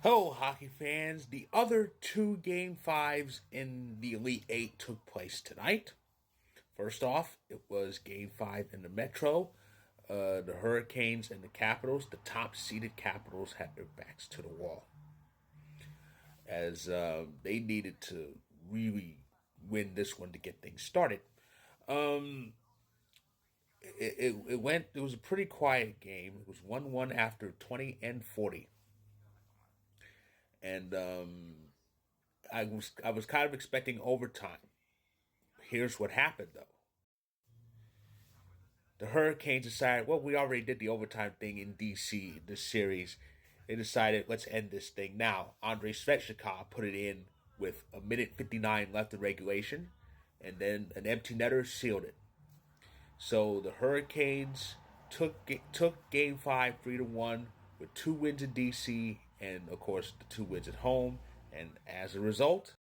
Hello, hockey fans. The other two Game 5s in the Elite Eight took place tonight. First off, it was Game 5 in the Metro. The Hurricanes and the Capitals, the top seeded Capitals, had their backs to the wall as they needed to really win this one to get things started. Um, it was a pretty quiet game. It was 1-1 after 20 and 40. And I was kind of expecting overtime. Here's what happened though. The Hurricanes decided, well, we already did the overtime thing in DC in this series. They decided, let's end this thing now. Andrei Svechnikov put it in with a minute 59 left in regulation, and then an empty netter sealed it. So the Hurricanes took Game 5 3-1 with two wins in DC and of course the two wins at home. And as a result,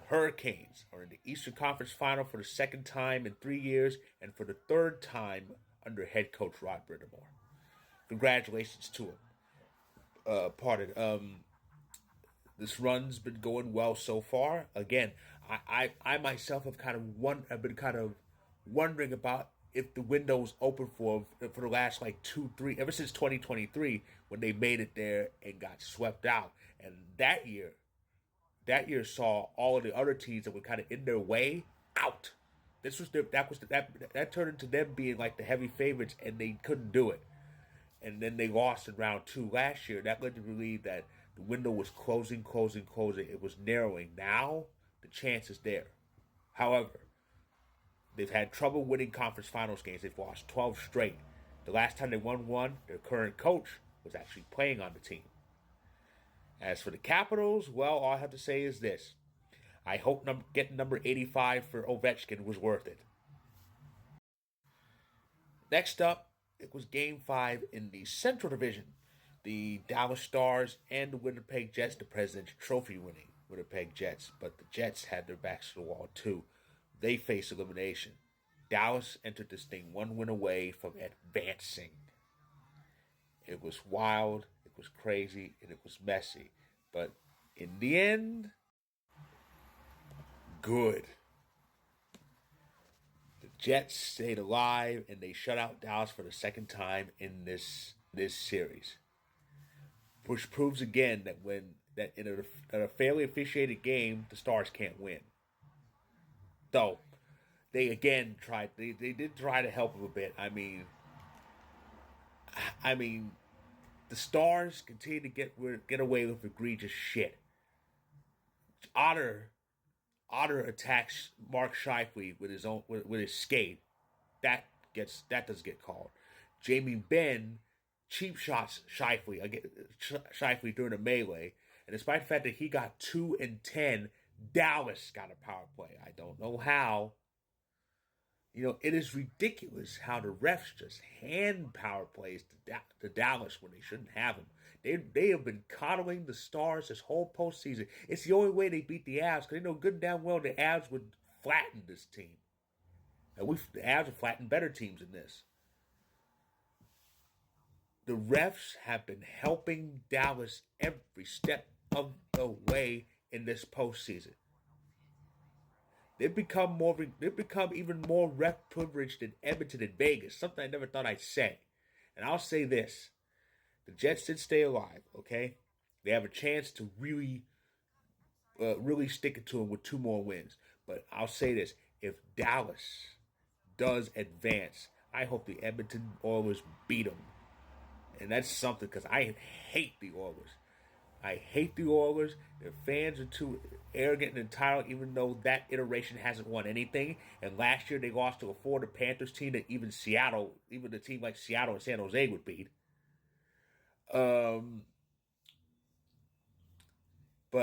Hurricanes are in the Eastern Conference Final for the second time in 3 years and for the third time under head coach Rod Brindamore. Congratulations to him. Pardon. This run's been going well so far. Again, I myself have been kind of wondering about if the window's open for the last like 2 3 ever since 2023 when they made it there and got swept out. And that year saw all of the other teams that were kind of in their way out. That turned into them being like the heavy favorites, and they couldn't do it. And then they lost in round two last year. That led to believe that the window was closing, closing, closing. It was narrowing. Now the chance is there. However, they've had trouble winning conference finals games. They've lost 12 straight. The last time they won one, their current coach was actually playing on the team. As for the Capitals, well, all I have to say is this. I hope getting number 85 for Ovechkin was worth it. Next up, it was Game 5 in the Central Division. The Dallas Stars and the Winnipeg Jets, the President's Trophy winning Winnipeg Jets. But the Jets had their backs to the wall too. They faced elimination. Dallas entered this thing one win away from advancing. It was wild, it was crazy, and it was messy. But in the end, good. The Jets stayed alive and they shut out Dallas for the second time in this series, which proves again that in a fairly officiated game, the Stars can't win. Though they again tried, they did try to help them a bit. I mean, the Stars continue to get away with egregious shit. Otter Otter attacks Mark Scheifele with his skate. That does get called. Jamie Benn cheap shots Scheifele during a melee, and despite the fact that he got 2 and 10, Dallas got a power play. I don't know how. It is ridiculous how the refs just hand power plays to Dallas when they shouldn't have them. They have been coddling the Stars this whole postseason. It's the only way they beat the Avs because they know good and damn well the Avs would flatten this team. And the Avs have flattened better teams than this. The refs have been helping Dallas every step of the way in this postseason. They've become even more ref privileged than Edmonton and Vegas. Something I never thought I'd say. And I'll say this: the Jets did stay alive. Okay, they have a chance to really stick it to them with 2 more wins. But I'll say this: if Dallas does advance, I hope the Edmonton Oilers beat them, and that's something because I hate the Oilers. I hate the Oilers. Their fans are too arrogant and entitled, even though that iteration hasn't won anything. And last year they lost to a Florida Panthers team that even a team like Seattle and San Jose would beat. But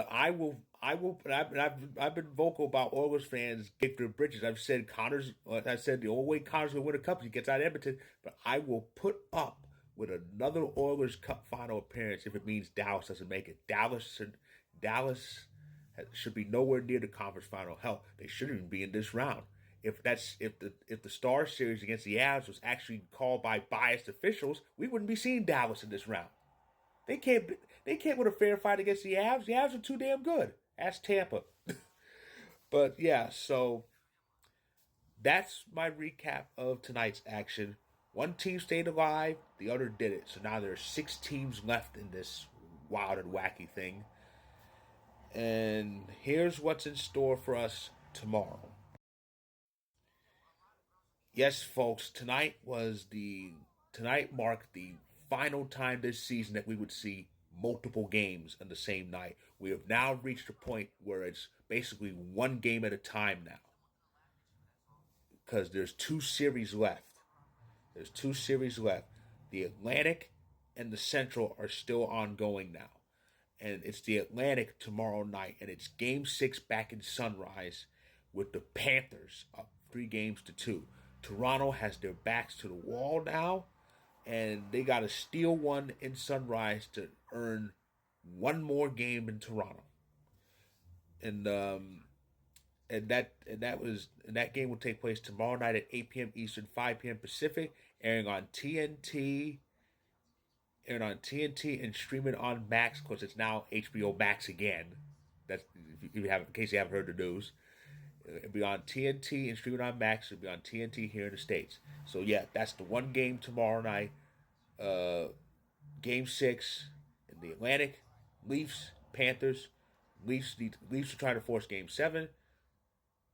I've been vocal about Oilers fans get their britches. I've said the only way Connors will win a cup is he gets out of Edmonton. But I will put up with another Oilers Cup final appearance if it means Dallas doesn't make it. Dallas should be nowhere near the conference final. Hell, they shouldn't even be in this round. If the Star Series against the Avs was actually called by biased officials, we wouldn't be seeing Dallas in this round. They can't. They can't win a fair fight against the Avs. The Avs are too damn good. Ask Tampa. But yeah, so that's my recap of tonight's action. One team stayed alive, the other did it. So now there are 6 teams left in this wild and wacky thing. And here's what's in store for us tomorrow. Yes, folks, tonight marked the final time this season that we would see multiple games on the same night. We have now reached a point where it's basically one game at a time now. Because there's 2 series left. There's 2 series left. The Atlantic and the Central are still ongoing now. And it's the Atlantic tomorrow night, and it's Game 6 back in Sunrise with the Panthers up 3 games to 2. Toronto has their backs to the wall now, and they got to steal one in Sunrise to earn one more game in Toronto. And that game will take place tomorrow night at 8 p.m. Eastern, 5 p.m. Pacific, airing on TNT, and streaming on Max because it's now HBO Max again. That's in case you haven't heard the news. It'll be on TNT and streaming on Max. It'll be on TNT here in the States. So yeah, that's the one game tomorrow night. Game 6 in the Atlantic. Leafs, Panthers. Leafs are trying to force Game 7,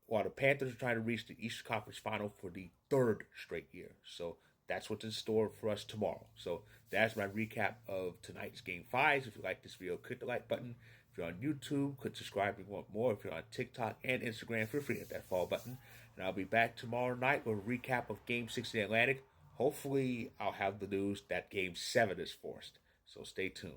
while the Panthers are trying to reach the Eastern Conference Final for the 3rd straight year. So that's what's in store for us tomorrow. So that's my recap of tonight's Game 5s. If you like this video, click the like button. If you're on YouTube, click subscribe if you want more. If you're on TikTok and Instagram, feel free to hit that follow button. And I'll be back tomorrow night with a recap of Game 6 in the Atlantic. Hopefully, I'll have the news that Game 7 is forced. So stay tuned.